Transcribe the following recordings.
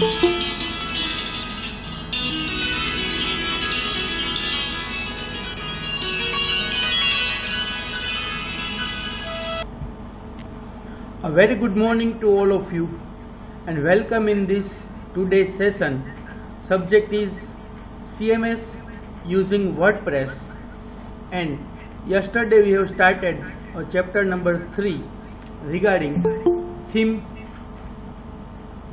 A very good morning to all of you and welcome in this today's session. Subject is CMS using WordPress, and yesterday we have started chapter number 3 regarding theme,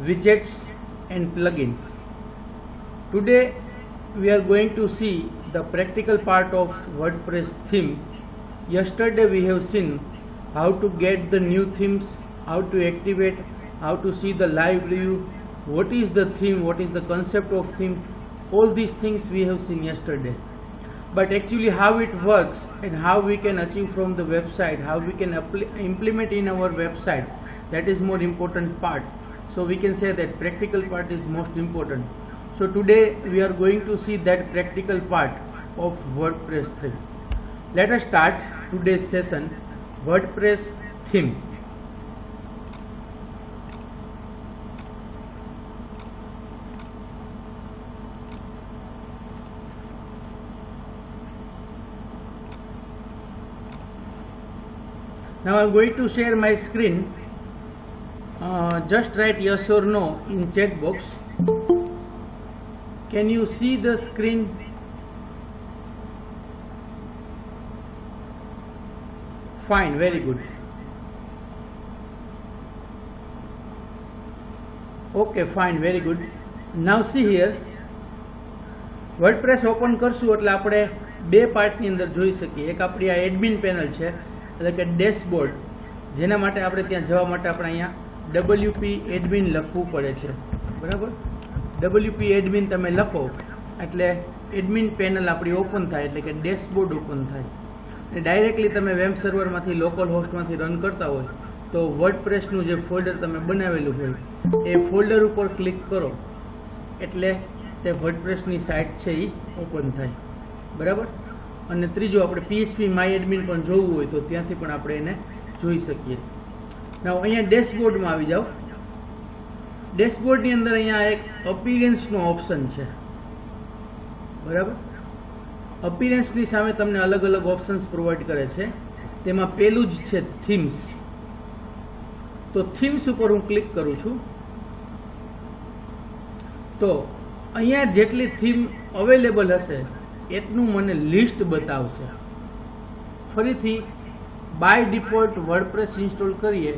widgets and plugins. Today we are going to see the practical part of WordPress theme. Yesterday we have seen how to get the new themes, how to activate, how to see the live view, what is the theme, what is the concept of theme. All these things we have seen yesterday. But actually how it works and how we can achieve from the website, how we can implement in our website, that is more important part. So we can say that practical part is most important. So today we are going to see that practical part of WordPress 3. Let us start today's session. WordPress theme. Now I am going to share my screen. Just write yes or no in chat box. Can you see the screen? Fine, very good. Okay, fine, very good. Now see here, WordPress open કરશું એટલે આપણે બે પાર્ટની અંદર જોઈ શકીએ. એક આપણી આ એડમિન પેનલ છે, એટલે કે ડેશબોર્ડ, જેના માટે આપણે ત્યાં જવા માટે આપણે અહીંયા WP એડમિન લખવું પડે છે, બરાબર. WP એડમિન તમે લખો એટલે એડમિન પેનલ આપણી ઓપન થાય, એટલે કે ડેશબોર્ડ ઓપન થાય. ડાયરેક્ટલી તમે વેબ સર્વરમાંથી લોકલ હોસ્ટમાંથી રન કરતા હોય તો વર્ડપ્રેસનું જે ફોલ્ડર તમે બનાવેલું હોય એ ફોલ્ડર ઉપર ક્લિક કરો એટલે તે વર્ડપ્રેસની સાઇટ છે એ ઓપન થાય, બરાબર. અને ત્રીજું આપણે PHP માય એડમિન પણ જોવું હોય તો ત્યાંથી પણ આપણે એને જોઈ શકીએ. now અહીંયા ડેશબોર્ડમાં આવી જાઓ. ડેશબોર્ડની અંદર અહીંયા એક અપીરન્સનો ઓપ્શન છે, બરાબર. અપીરન્સની સામે તમને અલગ અલગ ઓપ્શન્સ પ્રોવાઈડ કરે છે. તેમાં પેલું જ છે થીમ્સ. તો થીમ્સ ઉપર હું ક્લિક કરું છું તો અહીંયા જેટલી થીમ અવેલેબલ હશે એટલું મને લિસ્ટ બતાવશે. ફરીથી બાય ડિફોલ્ટ વર્ડપ્રેસ ઇન્સ્ટોલ કરીએ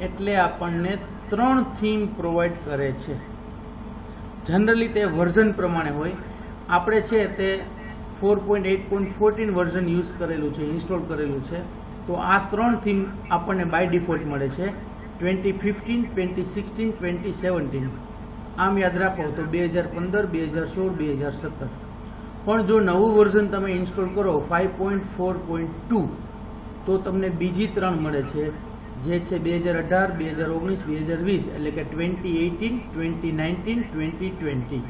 એટલે આપણને 3 થીમ પ્રોવાઈડ કરે છે. જનરલી તે વર્ઝન પ્રમાણે હોય. આપણે છે તે 4.8.14 વર્ઝન યુઝ કરેલું છે, ઇન્સ્ટોલ કરેલું છે. તો આ 3 થીમ આપણને બાય ડિફોલ્ટ મળે છે, 2015, 2016, 2017. આમ યાદ રાખો તો 2015, 2016, 2017. પણ જો નવું વર્ઝન તમે ઇન્સ્ટોલ કરો 5.4.2 તો તમને બીજી 3 મળે છે, જે છે 2018, 2019, 2020, એટલે કે 2018, 2019, 2020.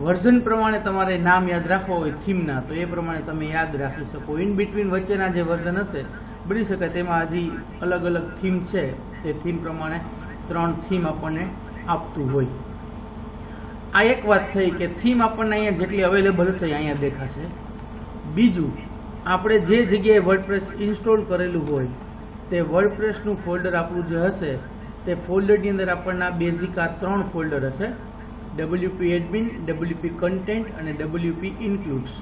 વર્ઝન પ્રમાણે તમારે નામ યાદ રાખવા હોય થીમના તો એ પ્રમાણે તમે યાદ રાખી શકો. ઇન બિટવીન વચ્ચેના જે વર્ઝન હશે બની શકે તેમાં હજી અલગ અલગ થીમ છે, તે થીમ પ્રમાણે 3 થીમ આપણને આપતું હોય. આ એક વાત થઈ કે થીમ આપણને અહીંયા જેટલી અવેલેબલ હશે અહીંયા દેખાશે. બીજું, આપણે જે જગ્યાએ વર્ડપ્રેસ ઇન્સ્ટોલ કરેલું હોય તે વર્ડપ્રેસનું ફોલ્ડર આપણું જે હશે તે ફોલ્ડરની અંદર આપણના બેઝિક આ 3 ફોલ્ડર હશે, WP એડમિન, WP કન્ટેન્ટ અને WP ઇન્ક્લુડ્સ.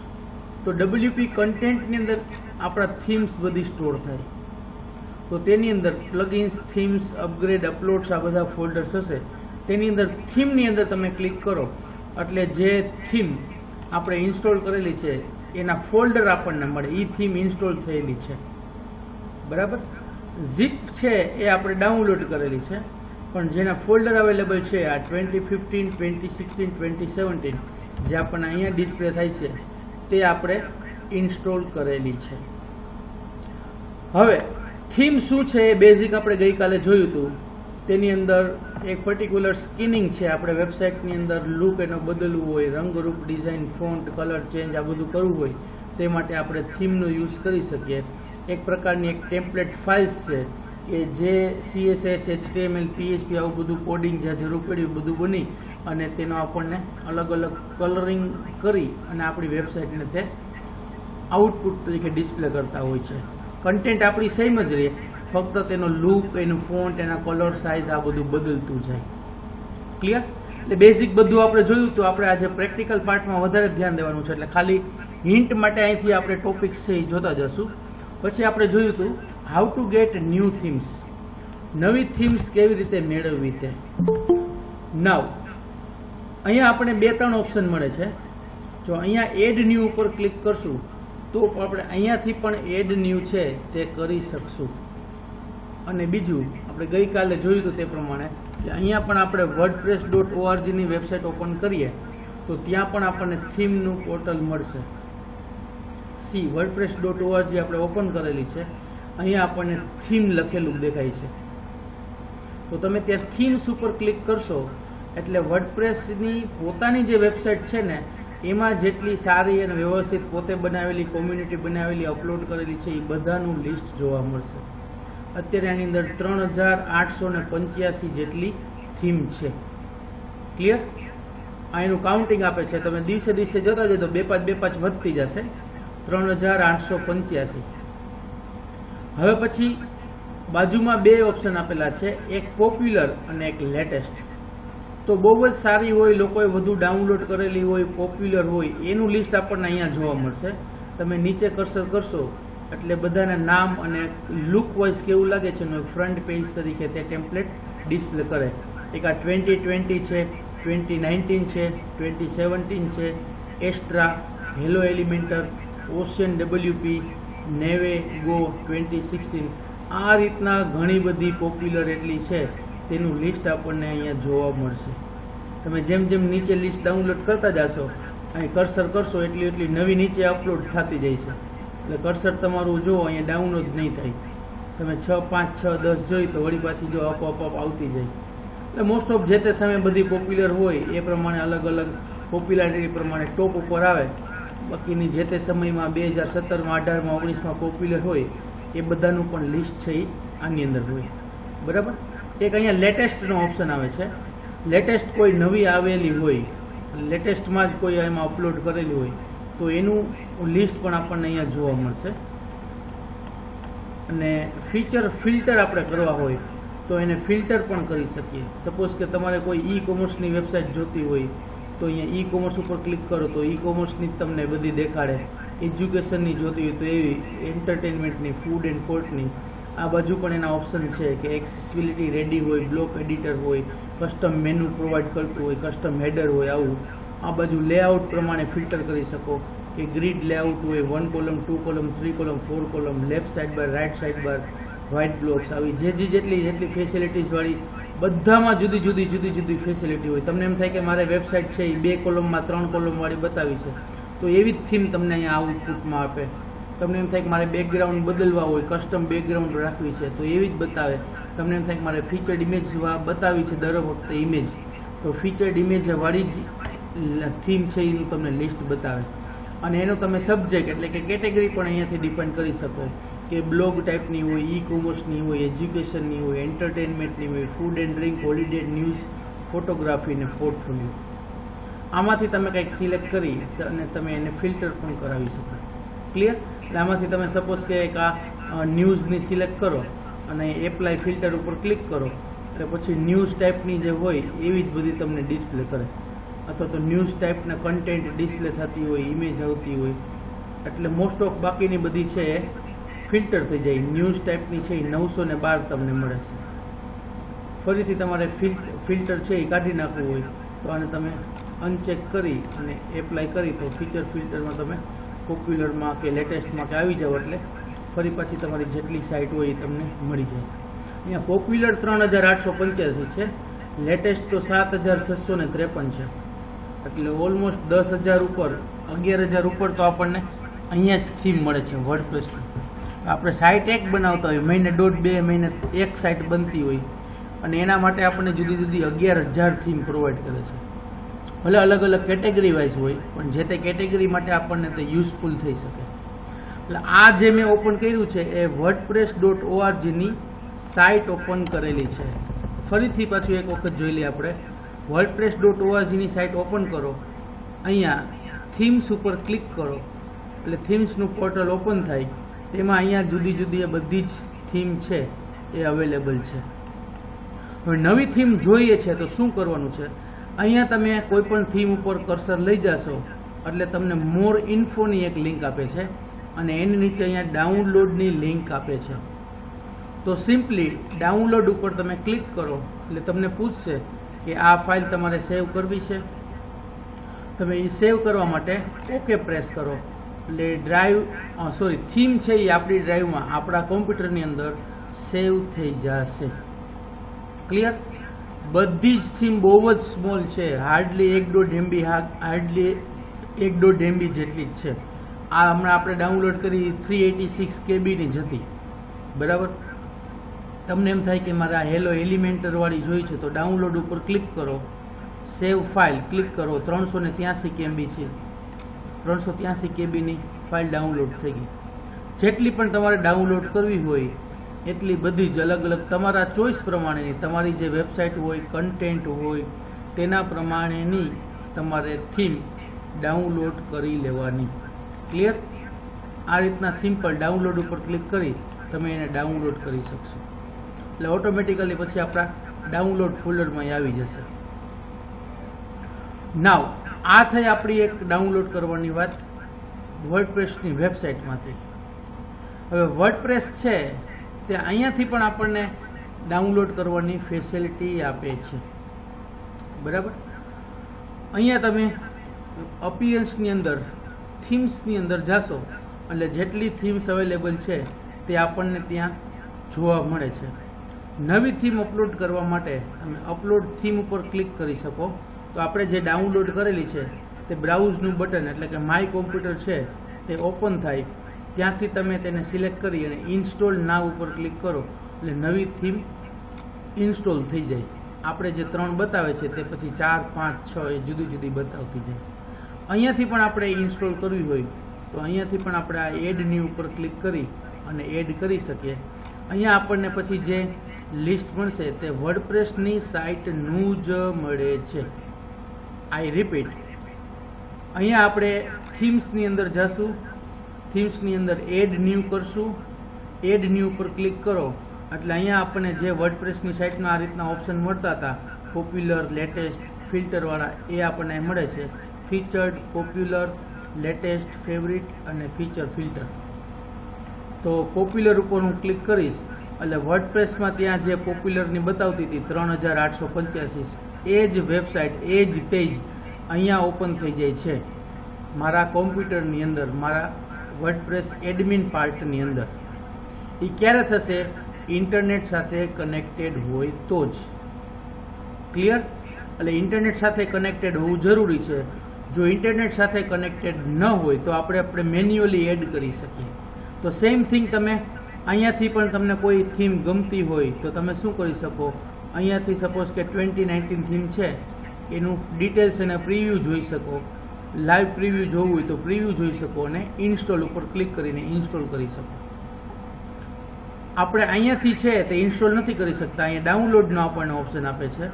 તો WP કન્ટેન્ટની અંદર આપણા થીમ્સ બધી સ્ટોર થાય. તો તેની અંદર પ્લગઇન્સ, થીમ્સ, અપગ્રેડ, અપલોડ્સ આ બધા ફોલ્ડર્સ હશે. તેની અંદર થીમની અંદર તમે ક્લિક કરો એટલે જે થીમ આપણે ઇન્સ્ટોલ કરેલી છે એના ફોલ્ડર આપણને મળે. એ થીમ ઇન્સ્ટોલ થયેલી છે, બરાબર. ઝીપ છે એ આપણે ડાઉનલોડ કરેલી છે, પણ જેના ફોલ્ડર અવેલેબલ છે આ 2015, 2016, 2017 જે આપણને અહીંયા ડિસ્પ્લે થાય છે તે આપણે ઇન્સ્ટોલ કરેલી છે. હવે થીમ શું છે એ બેઝિક આપણે ગઈકાલે જોયું હતું. તેની અંદર એક પર્ટિક્યુલર સ્કિનિંગ છે. આપણે વેબસાઇટની અંદર લુક એનો બદલવું હોય, રંગરૂપ, ડિઝાઇન, ફોન્ટ, કલર ચેન્જ આ બધું કરવું હોય તે માટે આપણે થીમનો યુઝ કરી શકીએ. એક પ્રકારની એક ટેમ્પલેટ ફાઇલ્સ છે કે જે CSS, HTML, PHP આવું બધું કોડિંગ જ્યાં જરૂર પડી બધું બની અને તેનો આપણને અલગ અલગ કલરિંગ કરી અને આપણી વેબસાઇટને તે આઉટપુટ તરીકે ડિસ્પ્લે કરતા હોય છે. કન્ટેન્ટ આપણી સેમ જ રહે, ફક્ત તેનો લુક, એનું ફોન્ટ, એના કલર, સાઇઝ આ બધું બદલતું જાય. ક્લિયર? એટલે બેઝિક બધું આપણે જોયું. તો આપણે આજે પ્રેક્ટિકલ પાર્ટમાં વધારે ધ્યાન દેવાનું છે. એટલે ખાલી હિન્ટ માટે અહીંથી આપણે ટોપિક્સ છે એ જોતા જશું. પછી આપણે જોયું હતું how to get new themes, નવી થીમ્સ કેવી રીતે મેળવવી તે. નાવ અહીંયા આપણે 2-3 ઓપ્શન મળે છે. જો અહીંયા એડ ન્યૂ ઉપર ક્લિક કરશું તો આપણે અહીંયાથી પણ એડ ન્યૂ છે તે કરી શકશું. અને બીજું આપણે ગઈકાલે જોયું હતું તે પ્રમાણે કે અહીંયા પણ આપણે wordpress.org ની વેબસાઇટ ઓપન કરીએ તો ત્યાં પણ આપણને થીમનું પોર્ટલ મળશે. wordpress.org આપણે ઓપન કરેલી છે. અહીંયા આપણને થીમ લખેલું દેખાય છે. તો તમે ત્યાં થીમ્સ ઉપર ક્લિક કરશો એટલે વર્ડપ્રેસની પોતાની જે વેબસાઇટ છે ને એમાં જેટલી સારી અને વ્યવસ્થિત પોતે બનાવેલી, કોમ્યુનિટી બનાવેલી, અપલોડ કરેલી છે એ બધાનું લિસ્ટ જોવા મળશે. અત્યારે આની અંદર 3885 જેટલી થીમ છે. ક્લિયર? આ એનું કાઉન્ટિંગ આપે છે. તમે દિવસે દિવસે જોતા જજો તો 2-5 વધતી જશે. 3885. હવે પછી બાજુમાં 2 ઓપ્શન આપેલા છે, એક પોપ્યુલર અને એક લેટેસ્ટ. તો બહુ જ સારી હોય, લોકોએ વધુ ડાઉનલોડ કરેલી હોય, પોપ્યુલર હોય એનું લિસ્ટ આપણને અહીંયા જોવા મળશે. તમે નીચે કર્સર કરશો એટલે બધાના નામ અને લુક વાઇઝ કેવું લાગે છે એનું ફ્રન્ટ પેજ તરીકે તે ટેમ્પલેટ ડિસ્પ્લે કરે. એક આ 2020 છે, 2019 છે, 2017 છે, Astra, Hello Elementor, Ocean WP, Neve Go 2016. આ રીતના ઘણી બધી પોપ્યુલર એટલી છે તેનું લિસ્ટ આપણને અહીંયા જોવા મળશે. તમે જેમ જેમ નીચે લિસ્ટ ડાઉનલોડ કરતા જશો અહીં કર્સર કરશો એટલી નવી નીચે અપલોડ થતી જાય છે. એટલે કર્સર તમારું જો અહીંયા ડાઉનલોડ નહીં થાય. તમે 6, 5, 6, 10 જોઈ તો વળી પાછી જો અપ આવતી જાય. એટલે મોસ્ટ ઓફ જે તે સમયે બધી પોપ્યુલર હોય એ પ્રમાણે અલગ અલગ પોપ્યુલારિટી પ્રમાણે ટોપ ઉપર આવે. બાકીની જે તે સમયમાં 2017માં, 18માં, 19માં પોપ્યુલર હોય એ બધાનું પણ લિસ્ટ છે એ આની અંદર હોય. બરાબર? એક અહીંયા લેટેસ્ટનો ઓપ્શન આવે છે. લેટેસ્ટ કોઈ નવી આવેલી હોય, લેટેસ્ટમાં જ કોઈ એમાં અપલોડ કરેલી હોય તો એનું લિસ્ટ પણ આપણને અહીંયા જોવા મળશે. અને ફીચર ફિલ્ટર આપણે કરવા હોય તો એને ફિલ્ટર પણ કરી શકીએ. સપોઝ કે તમારે કોઈ ઈ-કોમર્સની વેબસાઇટ જોતી હોય તો અહીંયા ઈ-કોમર્સ ઉપર ક્લિક કરો તો ઈ-કોમર્સની તમને બધી દેખાડે. એજ્યુકેશનની જોતી હોય તો એવી, એન્ટરટેનમેન્ટની, ફૂડ એન્ડ કોર્ટની. આ બાજુ પણ એના ઓપ્શન છે કે એક્સેસિબિલિટી રેડી હોય, બ્લોક એડિટર હોય, કસ્ટમ મેનુ પ્રોવાઈડ કરતું હોય, કસ્ટમ હેડર હોય. આવું આ બાજુ લેઆઉટ પ્રમાણે ફિલ્ટર કરી શકો કે ગ્રીડ લેઆઉટ હોય, 1 column, 2 column, 3 column, 4 column, left side bar, right side bar, white blocks. આવી જેટલી ફેસિલિટીઝ વાળી બધામાં જુદી જુદી ફેસિલિટી હોય. તમને એમ થાય કે મારે વેબસાઇટ છે એ 2 કોલમમાં 3 કોલમ વાળી બતાવી છે તો એવી જ થીમ તમને અહીંયા આઉટપુટમાં આપે. તમને એમ થાય કે મારે બેકગ્રાઉન્ડ બદલવા હોય, કસ્ટમ બેકગ્રાઉન્ડ રાખવી છે તો એવી જ બતાવે. તમને એમ થાય કે મારે ફીચર્ડ ઇમેજ બતાવી છે દર વખતે ઇમેજ તો ફીચર્ડ ઇમેજ વાળી જ થીમ છે એનું તમને લિસ્ટ બતાવે. અને એનો તમે સબ્જેક્ટ એટલે કે કેટેગરી પણ અહીંયાથી ડિપેન્ડ કરી શકો કે બ્લોગ ટાઈપની હોય, ઈ-કોમર્સની હોય, એજ્યુકેશનની હોય, એન્ટરટેનમેન્ટની હોય, food and drink, holiday, news, photography ને પોર્ટફોલિયો. આમાંથી તમે કંઈક સિલેક્ટ કરી અને તમે એને ફિલ્ટર પણ કરાવી શકો. ક્લિયર? એટલે આમાંથી તમે સપોઝ કે એક આ ન્યૂઝની સિલેક્ટ કરો અને એપ્લાય ફિલ્ટર ઉપર ક્લિક કરો એટલે પછી ન્યૂઝ ટાઈપની જે હોય એવી જ બધી તમને ડિસ્પ્લે કરે. અથવા તો ન્યૂઝ ટાઈપના કન્ટેન્ટ ડિસ્પ્લે થતી હોય, ઇમેજ આવતી હોય. એટલે મોસ્ટ ઓફ બાકીની બધી છે એ ફિલ્ટર થઈ જાય. ન્યૂઝ ટાઈપની છે એ 912 તમને મળે છે. ફરીથી તમારે ફિલ્ટર છે એ કાઢી નાખવું હોય તો આને તમે અનચેક કરી અને એપ્લાય કરી તો ફીચર ફિલ્ટરમાં તમે પોપ્યુલરમાં કે લેટેસ્ટમાં કે આવી જાવ એટલે ફરી પાછી તમારી જેટલી સાઇટ હોય એ તમને મળી જાય. અહીંયા પોપ્યુલર 3885 છે, લેટેસ્ટ તો 7653 છે. એટલે ઓલમોસ્ટ 10,000 ઉપર, 11,000 ઉપર તો આપણને અહીંયા જ થીમ મળે છે વર્ડપ્રેસમાં. આપણે સાઇટ એક બનાવતા હોય, મહિને 1.5-2 મહિને એક સાઇટ બનતી હોય અને એના માટે આપણને જુદી જુદી 11,000 થીમ પ્રોવાઈડ કરે છે. ભલે અલગ અલગ કેટેગરી વાઇઝ હોય પણ જે તે કેટેગરી માટે આપણને તે યુઝફુલ થઈ શકે. એટલે આ જે મેં ઓપન કર્યું છે એ wordpress.org ની સાઇટ ઓપન કરેલી છે. ફરીથી પાછું એક વખત જોઈ લઈએ આપણે. wordpress.org ની સાઇટ ઓપન કરો. અહીંયા થીમ્સ ઉપર ક્લિક કરો એટલે થીમ્સનું પોર્ટલ ઓપન થાય. તેમાં અહીંયા જુદી જુદી બધી જ થીમ છે એ અવેલેબલ છે. હવે નવી થીમ જોઈએ છે તો શું કરવાનું છે? અહીંયા તમે કોઈ પણ થીમ ઉપર કર્સર લઈ જશો એટલે તમને મોર ઇન્ફોની એક લિંક આપે છે અને એની નીચે અહીંયા ડાઉનલોડની લિંક આપે છે. તો સિમ્પલી ડાઉનલોડ ઉપર તમે ક્લિક કરો એટલે તમને પૂછશે કે આ ફાઇલ તમારે સેવ કરવી છે. તમે એ સેવ કરવા માટે ઓકે પ્રેસ કરો એટલે થીમ છે એ આપણી ડ્રાઈવમાં આપણા કોમ્પ્યુટરની અંદર સેવ થઈ જશે. ક્લિયર? બધી જ થીમ બહુ જ સ્મોલ છે, હાર્ડલી 1.5 MB હાર્ડલી 1.5 MB જેટલી જ છે. આ હમણાં આપણે ડાઉનલોડ કરી 386 KBની જ હતી. બરાબર? તમને એમ થાય કે મારે આ હેલો એલિમેન્ટર વાળી જોઈ છે તો ડાઉનલોડ ઉપર ક્લિક કરો, સેવ ફાઇલ ક્લિક કરો. 383 MB છે, 383 KBની ફાઇલ ડાઉનલોડ થઈ ગઈ. જેટલી પણ તમારે ડાઉનલોડ કરવી હોય એટલી બધી જ અલગ અલગ તમારા ચોઈસ પ્રમાણેની, તમારી જે વેબસાઇટ હોય, કન્ટેન્ટ હોય તેના પ્રમાણેની તમારે થીમ ડાઉનલોડ કરી લેવાની. ક્લિયર? આ રીતના સિમ્પલ ડાઉનલોડ ઉપર ક્લિક કરી તમે એને ડાઉનલોડ કરી શકશો એટલે ઓટોમેટિકલી પછી આપણા ડાઉનલોડ ફોલ્ડરમાં આવી જશે. નાવ આ થઈ આપણી એક ડાઉનલોડ કરવાની વાત વર્ડપ્રેસની વેબસાઇટમાંથી. હવે વર્ડપ્રેસ છે તે અહીંયાથી પણ આપણને ડાઉનલોડ કરવાની ફેસિલિટી આપે છે. બરાબર? અહીંયા તમે અપિયરન્સની અંદર થીમ્સની અંદર જાશો એટલે જેટલી થીમ્સ અવેલેબલ છે તે આપણને ત્યાં જોવા મળે છે. નવી થીમ અપલોડ કરવા માટે તમે અપલોડ થીમ ઉપર ક્લિક કરી શકો. તો આપણે જે ડાઉનલોડ કરેલી છે તે બ્રાઉઝનું બટન એટલે કે માય કોમ્પ્યુટર છે તે ઓપન થાય. ત્યાંથી તમે તેને સિલેક્ટ કરી અને ઇન્સ્ટોલ નાવ ઉપર ક્લિક કરો એટલે નવી થીમ ઇન્સ્ટોલ થઈ જાય. આપણે જે 3 બતાવે છે તે પછી 4, 5, 6 એ જુદી જુદી બતાવતી જાય. અહીંયાથી પણ આપણે ઇન્સ્ટોલ કરવી હોય તો અહીંયાથી પણ આપણે આ એડની ઉપર ક્લિક કરી અને એડ કરી શકીએ. અહીંયા આપણને પછી જે લિસ્ટ મળશે તે વર્ડપ્રેસની સાઇટનું જ મળે છે. આઈ રિપીટ, અહીંયા આપણે થીમ્સની અંદર જશું, થીમ્સની અંદર એડ ન્યૂ કરશું. એડ ન્યૂ ઉપર ક્લિક કરો એટલે અહીંયા આપણને જે વર્ડપ્રેસની સાઇટમાં આ રીતના ઓપ્શન મળતા હતા પોપ્યુલર, લેટેસ્ટ, ફિલ્ટરવાળા એ આપણને મળે છે. ફીચર્ડ, પોપ્યુલર, લેટેસ્ટ, ફેવરિટ અને ફીચર ફિલ્ટર. તો પોપ્યુલર ઉપર હું ક્લિક કરીશ એટલે વર્ડપ્રેસમાં ત્યાં જે પોપ્યુલરની બતાવતી હતી 3885 એ જ વેબસાઇટ, એ જ પેજ અહીંયા ઓપન થઈ જાય છે મારા કોમ્પ્યુટરની અંદર, મારા વર્ડપ્રેસ એડમિન પાર્ટની અંદર. એ ક્યારે થશે? ઇન્ટરનેટ સાથે કનેક્ટેડ હોય તો જ. ક્લિયર? એટલે ઇન્ટરનેટ સાથે કનેક્ટેડ હોવું જરૂરી છે. જો ઇન્ટરનેટ સાથે કનેક્ટેડ ન હોય તો આપણે મેન્યુઅલી એડ કરી શકીએ. તો સેમ થિંગ તમે અહીંયાથી પણ તમને કોઈ થીમ ગમતી હોય તો તમે શું કરી શકો? અહીંયાથી સપોઝ કે 2019 થીમ છે એનું ડિટેલ્સ અને પ્રિવ્યૂ જોઈ શકો. લાઈવ પ્રિવ્યૂ જોવું હોય તો પ્રિવ્યૂ જોઈ શકો અને ઇન્સ્ટોલ ઉપર ક્લિક કરીને ઇન્સ્ટોલ કરી શકો. આપણે અહીંયાથી છે તે ઇન્સ્ટોલ નથી કરી શકતા, અહીંયા ડાઉનલોડનો આપણને ઓપ્શન આપે છે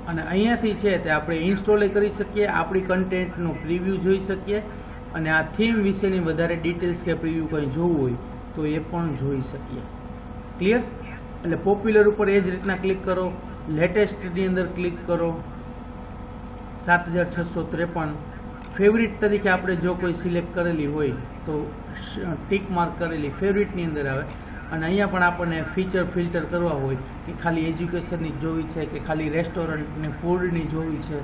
અને અહીંયાથી છે તે આપણે ઇન્સ્ટોલ કરી શકીએ, આપણી કન્ટેન્ટનો પ્રિવ્યૂ જોઈ શકીએ અને આ થીમ વિશેની વધારે ડિટેલ્સ કે પ્રિવ્યૂ કંઈ જોવું હોય તો એ પણ જોઈ શકીએ. ક્લિયર? એટલે પોપ્યુલર ઉપર એ જ રીતના ક્લિક કરો, લેટેસ્ટની અંદર ક્લિક કરો 7653. ફેવરિટ તરીકે આપણે જો કોઈ સિલેક્ટ કરેલી હોય તો ટીક માર્ક કરેલી ફેવરિટની અંદર આવે અને અહીંયા પણ આપણને ફીચર ફિલ્ટર કરવા હોય કે ખાલી એજ્યુકેશનની જોવી છે કે ખાલી રેસ્ટોરન્ટ ને ફૂડની જોવી છે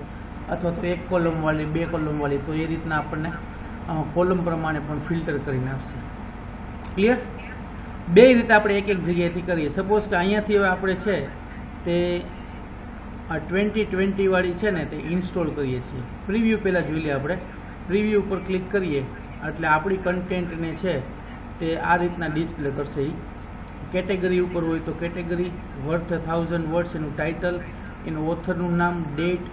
અથવા તો 1 કોલમવાળી 2 કોલમવાળી, તો એ રીતના આપણને કોલમ પ્રમાણે પણ ફિલ્ટર કરીને આપશે. ક્લિયર? બે રીતે આપણે એક એક જગ્યાએથી કરીએ. સપોઝ કે અહીંયાથી હવે આપણે છે તે આ 2020 વાળી છે ને તે ઇન્સ્ટોલ કરીએ છીએ. પ્રિવ્યૂ પહેલાં જોઈ લઈએ આપણે. પ્રિવ્યૂ ઉપર ક્લિક કરીએ એટલે આપણી કન્ટેન્ટને છે તે આ રીતના ડિસ્પ્લે કરશે. એ કેટેગરી ઉપર હોય તો કેટેગરી, વર્થ 1000 વર્ડ્સ એનું ટાઇટલ, એનું ઓથરનું નામ, ડેટ,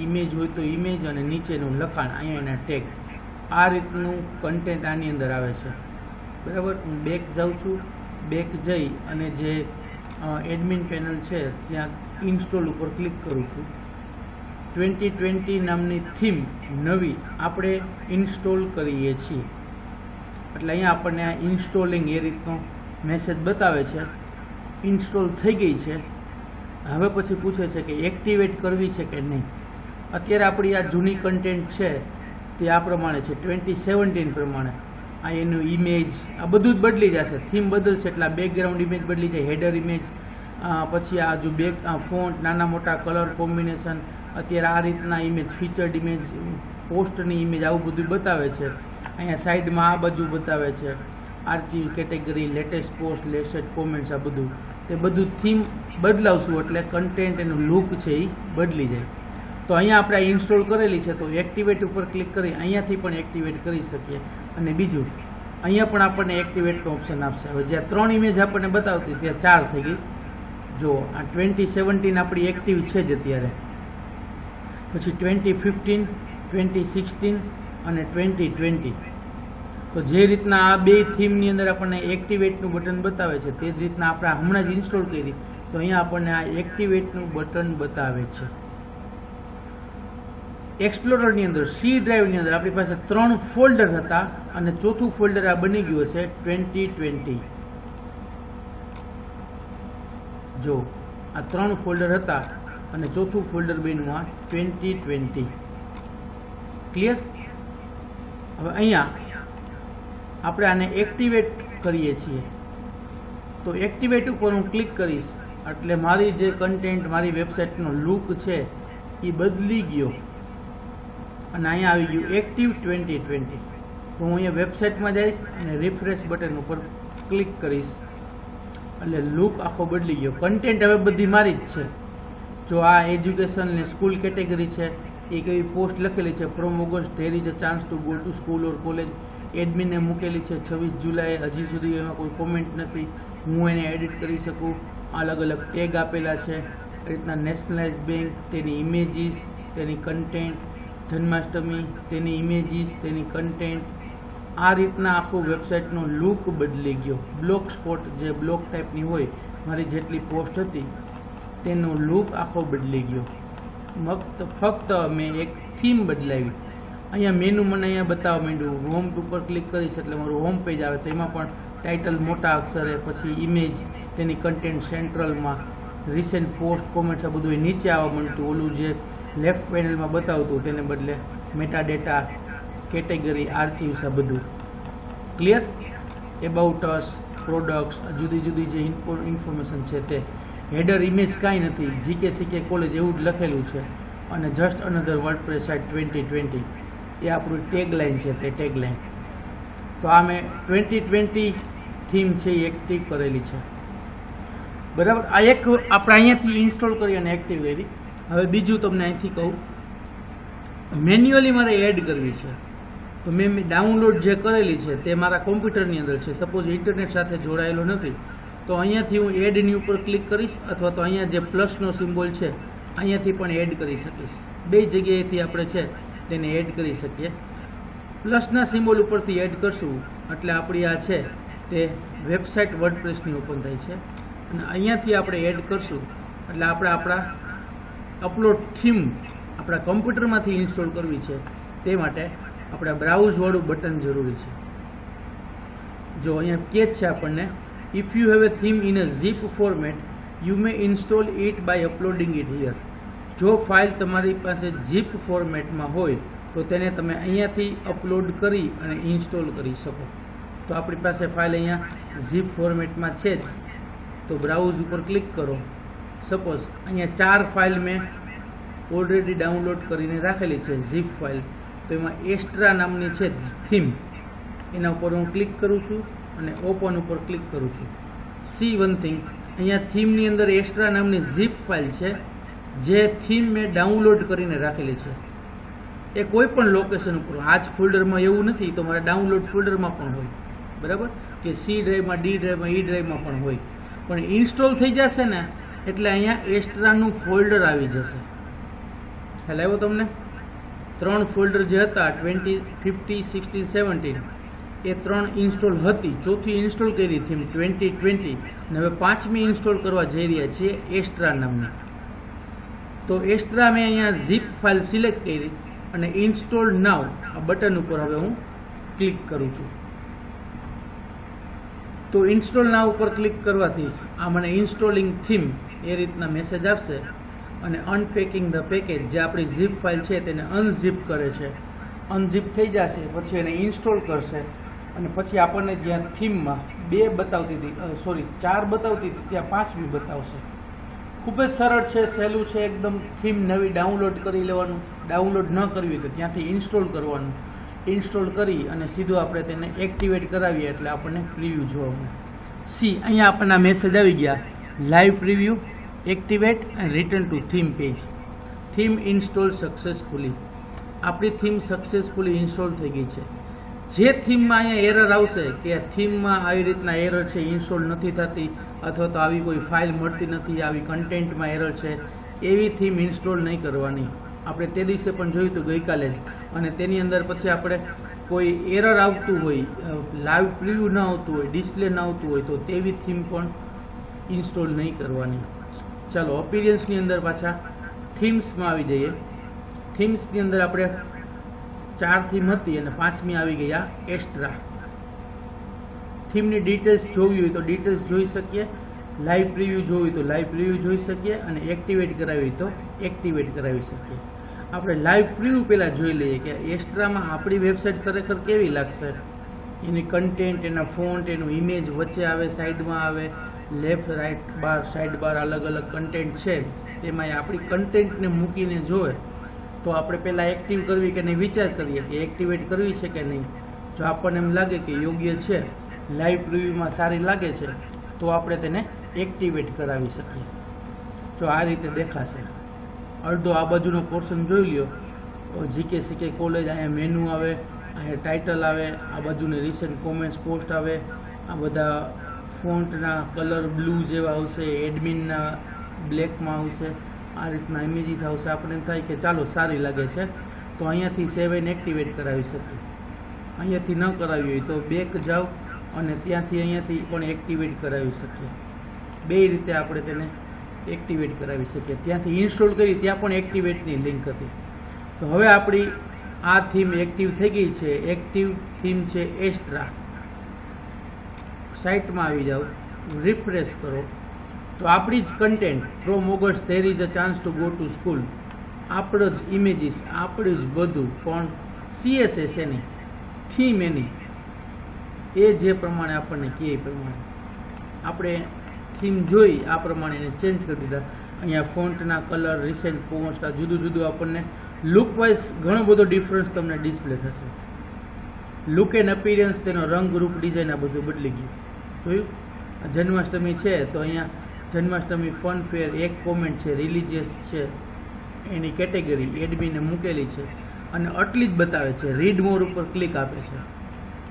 ઇમેજ હોય તો ઇમેજ અને નીચેનું લખાણ, અહીંયા એના ટેગ. આ રીતનું કન્ટેન્ટ આની અંદર આવે છે. બરાબર? હું બેક જાઉં છું, બેક જઈ અને જે એડમિન પેનલ છે ત્યાં ઇન્સ્ટોલ ઉપર ક્લિક કરું છું. 2020 નામની થીમ નવી આપણે ઇન્સ્ટોલ કરીએ છીએ. એટલે અહીંયા આપણને આ ઇન્સ્ટોલિંગ એ રીતનો મેસેજ બતાવે છે. ઇન્સ્ટોલ થઈ ગઈ છે. હવે પછી પૂછે છે કે એક્ટિવેટ કરવી છે કે નહીં. અત્યારે આપણી આ જૂની કન્ટેન્ટ છે તે આ પ્રમાણે છે 2017 પ્રમાણે. આ એનું ઇમેજ આ બધું જ બદલી જશે. થીમ બદલશે એટલે આ બેકગ્રાઉન્ડ ઇમેજ બદલી જાય, હેડર ઇમેજ, પછી આ જો ફોન્ટ, નાના મોટા કલર કોમ્બિનેશન, અત્યારે આ રીતના ઇમેજ, ફીચર્ડ ઇમેજ, પોસ્ટની ઇમેજ, આવું બધું બતાવે છે. અહીંયા સાઈડમાં આ બાજુ બતાવે છે archive, category, latest post, latest comments, આ બધું. તે બધું થીમ બદલાવશું એટલે કન્ટેન્ટ એનું લુક છે એ બદલી જાય. તો અહીંયા આપણે ઇન્સ્ટોલ કરેલી છે તો એક્ટિવેટ ઉપર ક્લિક કરી અહીંયાથી પણ એક્ટિવેટ કરી શકીએ. અને બીજું અહીંયા પણ આપણને એક્ટિવેટનો ઓપ્શન આપશે. હવે જ્યાં 3 ઇમેજ આપણને બતાવતી ત્યાં 4 થઈ ગઈ. જો આ 2017 આપણી એક્ટિવ છે જ અત્યારે. પછી 2015, 2016 અને 2020. તો જે રીતના આ બે થીમની અંદર આપણને એક્ટિવેટનું બટન બતાવે છે તે જ રીતના આપણે હમણાં જ ઇન્સ્ટોલ કરી તો અહીંયા આપણને આ એક્ટિવેટનું બટન બતાવે છે. એક્સપ્લોરરની અંદર સી ડ્રાઈવની અંદર આપણી પાસે 3 ફોલ્ડર હતા અને ચોથું ફોલ્ડર આ બની ગયું હશે 2020. જો આ 3 ફોલ્ડર હતા અને ચોથું ફોલ્ડર બન્યું આ 2020. ક્લિયર? હવે અહીંયા આપણે આને એક્ટિવેટ કરીએ છીએ તો એક્ટિવેટ ઉપર હું ક્લિક કરીશ એટલે મારી જે કન્ટેન્ટ, મારી વેબસાઇટનો લુક છે એ બદલી ગયો અને અહીંયા આવી ગયું એક્ટિવ 2020. તો હું અહીંયા વેબસાઇટમાં જઈશ અને રિફ્રેશ બટન ઉપર ક્લિક કરીશ એટલે લુક આખો બદલી ગયો. કન્ટેન્ટ હવે બધી મારી જ છે. જો આ એજ્યુકેશન ને સ્કૂલ કેટેગરી છે એ કેવી પોસ્ટ લખેલી છે, from August there is a chance to go to school or college, એડમિને મૂકેલી છે 26 જુલાઈ. હજી સુધી એમાં કોઈ કોમેન્ટ નથી, હું એને એડિટ કરી શકું. અલગ અલગ ટેગ આપેલા છે. એ રીતના નેશનલાઇઝ બેંક, તેની ઇમેજીસ, તેની કન્ટેન્ટ, જન્માષ્ટમી, તેની ઇમેજીસ, તેની કન્ટેન્ટ. આ રીતના આખું વેબસાઇટનો લુક બદલી ગયો. બ્લોગ સ્પોટ જે બ્લોગ ટાઈપની હોય, મારી જેટલી પોસ્ટ હતી તેનો લુક આખો બદલી ગયો. ફક્ત મેં એક થીમ બદલાવી. અહીંયા મેનુ મને અહીંયા બતાવવા માંડ્યું. હોમ ઉપર ક્લિક કરીશ એટલે મારું હોમ પેજ આવે તો એમાં પણ ટાઇટલ મોટા અક્ષરે, પછી ઇમેજ, તેની કન્ટેન્ટ સેન્ટ્રલમાં, રિસેન્ટ પોસ્ટ, કોમેન્ટ્સ, આ બધું નીચે આવવા માંડતું. ઓલું જે લેફ્ટ પેનલમાં બતાવતું તેને બદલે મેટા ડેટા, કેટેગરી, આર્ચિવ્સ, આ બધું. ક્લિયર? એબાઉટ અસ, પ્રોડક્ટ્સ, જુદી જુદી જે ઇન્ફોર્મેશન છે તે. હેડર ઇમેજ કાંઈ નથી, જીકે સીકે કોલેજ એવું જ લખેલું છે. અને જસ્ટ અનધર વર્ડપ્રેસ સાઇટ 2020 એ આપણું ટેગલાઇન છે, તે ટેગલાઇન. તો આ મેં 2020 થીમ છે એ એક્ટિવ કરેલી છે. બરાબર? આ એક આપણે અહીંયાથી ઇન્સ્ટોલ કરી અને એક્ટિવ કરી. હવે બીજું તમને અહીંથી કહું, મેન્યુઅલી મારે એડ કરવી છે તો મેં ડાઉનલોડ જે કરેલી છે તે મારા કોમ્પ્યુટરની અંદર છે. સપોઝ ઇન્ટરનેટ સાથે જોડાયેલો નથી તો અહીંયાથી હું એડની ઉપર ક્લિક કરીશ અથવા તો અહીંયા જે પ્લસનો સિમ્બોલ છે અહીંયાથી પણ એડ કરી શકીશ. બે જગ્યાએથી આપણે છે તેને એડ કરી શકીએ. પ્લસના સિમ્બોલ ઉપરથી એડ કરશું એટલે આપણી આ છે તે વેબસાઇટ વર્ડપ્રેસની ઓપન થાય છે અને અહીંયાથી આપણે એડ કરશું એટલે આપણે આપણા અપલોડ થીમ આપણા કમ્પ્યુટરમાંથી ઇન્સ્ટોલ કરવી છે તે માટે આપણે બ્રાઉઝવાળું બટન જરૂરી છે. જો અહીંયા કહે છે આપણને, if you have a theme in a zip format you may install it by uploading it here. જો ફાઇલ તમારી પાસે ઝીપ ફોર્મેટમાં હોય તો તેને તમે અહીંયાથી અપલોડ કરી અને ઇન્સ્ટોલ કરી શકો. તો આપણી પાસે ફાઇલ અહીંયા ઝીપ ફોર્મેટમાં છે જ. તો બ્રાઉઝ ઉપર ક્લિક કરો. સપોઝ અહીંયા 4 ફાઇલ મેં ઓલરેડી ડાઉનલોડ કરીને રાખેલી છે ઝીપ ફાઇલ. તો એમાં એસ્ટ્રા નામની છે થીમ, એના ઉપર હું ક્લિક કરું છું અને ઓપન ઉપર ક્લિક કરું છું. સી વન થિંગ, અહીંયા થીમની અંદર એસ્ટ્રા નામની ઝીપ ફાઇલ છે જે થીમ મેં ડાઉનલોડ કરીને રાખેલી છે. એ કોઈ પણ લોકેશન ઉપર, આ જ ફોલ્ડરમાં એવું નથી તો મારા ડાઉનલોડ ફોલ્ડરમાં પણ હોય. બરાબર? કે સી ડ્રાઈવમાં, ડી ડ્રાઈવમાં, ઈ ડ્રાઈવમાં પણ હોય. પણ ઇન્સ્ટોલ થઈ જશે ને એટલે અહીંયા એસ્ટ્રાનું ફોલ્ડર આવી જશે. ખ્યાલ આવ્યો તમને? 3 ફોલ્ડર જે હતા 20, 50, 16, 17 એ 3 ઇન્સ્ટોલ હતી, ચોથી ઇન્સ્ટોલ કરી થીમ 2020 અને હવે 5મી ઇન્સ્ટોલ કરવા જઈ રહ્યા છીએ એસ્ટ્રા નામની. તો એસ્ટ્રા મેં અહીંયા zip ફાઇલ સિલેક્ટ કરી અને ઇન્સ્ટોલ નાવ આ બટન ઉપર હવે હું ક્લિક કરું છું. તો ઇન્સ્ટોલ નાવ ઉપર ક્લિક કરવાથી આ મને ઇન્સ્ટોલિંગ થીમ એ રીતના મેસેજ આપશે અને અનપેકિંગ ધ પેકેજ જે આપણી zip ફાઇલ છે તેને અનઝીપ કરે છે. અનઝીપ થઈ જશે પછી એને ઇન્સ્ટોલ કરશે અને પછી આપણને જ્યાં થીમમાં 2 બતાવતી હતી, સોરી 4 બતાવતી હતી, ત્યાં 5મી બતાવશે. ખૂબ જ સરળ છે, સહેલું છે એકદમ. થીમ નવી ડાઉનલોડ કરી લેવાનું, ડાઉનલોડ ન કરવી તો ત્યાંથી ઇન્સ્ટોલ કરવાનું, ઇન્સ્ટોલ કરી અને સીધું આપણે તેને એક્ટિવેટ કરાવીએ એટલે આપણને પ્રિવ્યૂ જોવા મળે. અહીંયા આપણને મેસેજ આવી ગયા, live preview activate and return to theme page. Theme install successfully. આપણી થીમ સક્સેસફુલી ઇન્સ્ટોલ થઈ ગઈ છે. જે થીમમાં અહીંયા એરર આવશે કે થીમમાં આવી રીતના એરર છે, ઇન્સ્ટોલ નથી થતી અથવા તો આવી કોઈ ફાઇલ મળતી નથી, આવી કન્ટેન્ટમાં એરર છે, એવી થીમ ઇન્સ્ટોલ નહીં કરવાની. આપણે તે દિવસે પણ જોયું હતું ગઈકાલે જ. અને તેની અંદર પછી આપણે કોઈ એરર આવતું હોય, લાઈવ પ્રિવ્યૂ ન આવતું હોય, ડિસ્પ્લે ન આવતું હોય તો તેવી થીમ પણ ઇન્સ્ટોલ નહીં કરવાની. ચાલો અપિયરન્સની અંદર પાછા થીમ્સમાં આવી જઈએ. થીમ્સની અંદર આપણે 4 થીમ હતી અને 5મી આવી ગયા એસ્ટ્રા. થીમની ડિટેલ્સ જોવી હોય તો ડિટેલ્સ જોઈ શકીએ, લાઈવ પ્રિવ્યૂ જોવી તો લાઈવ પ્રિવ્યૂ જોઈ શકીએ અને એક્ટિવેટ કરાવી તો એક્ટિવેટ કરાવી શકીએ. આપણે લાઈવ પ્રિવ્યૂ પહેલાં જોઈ લઈએ કે એસ્ટ્રામાં આપણી વેબસાઇટ ખરેખર કેવી લાગશે. એની કન્ટેન્ટ, એના ફોન્ટ, એનું ઇમેજ વચ્ચે આવે, સાઈડમાં આવે, લેફ્ટ રાઈટ બાર, સાઈડ બાર, અલગ અલગ કન્ટેન્ટ છે. તેમાં આપણી કન્ટેન્ટને મૂકીને જોવે તો આપણે પહેલાં એક્ટિવ કરવી કે નહીં વિચાર કરીએ કે એક્ટિવેટ કરવી છે કે નહીં. જો આપણને એમ લાગે કે યોગ્ય છે, લાઈવ પ્રિવ્યૂમાં સારી લાગે છે તો આપણે તેને એક્ટિવેટ કરાવી શકીએ. જો આ રીતે દેખાશે. અડધો આ બાજુનો પોર્શન જોઈ લ્યો, GK કોલેજ, અહીંયા મેનુ આવે, અહીંયા ટાઇટલ આવે, આ બાજુની રિસેન્ટ કોમેન્ટ્સ પોસ્ટ આવે, આ બધા ફોન્ટના કલર બ્લુ જેવા આવશે, એડમિનના બ્લેકમાં આવશે, આ રીતના ઇમેજીસ આવશે. આપણે એમ થાય કે ચાલો સારી લાગે છે તો અહીંયાથી સેવ એન્ડ એક્ટિવેટ કરાવી શકીએ. અહીંયાથી ન કરાવી હોય તો બેક જાઓ અને ત્યાંથી અહીંયાથી પણ એક્ટિવેટ કરાવી શકીએ. બે રીતે આપણે તેને એક્ટિવેટ કરાવી શકીએ. ત્યાંથી ઇન્સ્ટોલ કરી ત્યાં પણ એક્ટિવેટની લિંક હતી. તો હવે આપણી આ થીમ એક્ટિવ થઈ ગઈ છે. એક્ટિવ થીમ છે એસ્ટ્રા. સાઇટમાં આવી જાઓ, રિફ્રેશ કરો તો આપણી જ content from August there is a chance to go to school, આપણો જ ઇમેજીસ, આપણું જ બધું, પણ CSS એની, થીમ એની, એ જે પ્રમાણે આપણને કહે એ પ્રમાણે આપણે થીમ જોઈ આ પ્રમાણે એને ચેન્જ કરી દીધા. અહીંયા ફોન્ટના કલર, રિસેન્ટ પોસ્ટ, આ જુદું જુદું આપણને લુક વાઇઝ ઘણો બધો ડિફરન્સ તમને ડિસ્પ્લે થશે. લુક એન્ડ અપિયરન્સ, તેનો રંગ, રૂપ, ડિઝાઇન આ બધું બદલી ગયું. જોયું? જન્માષ્ટમી છે તો અહીંયા જન્માષ્ટમી ફન ફેર, એક કોમેન્ટ છે, રિલિજિયસ છે, એની કેટેગરી એડમિને મૂકેલી છે અને આટલી જ બતાવે છે. રીડ મોર ઉપર ક્લિક આપે છે.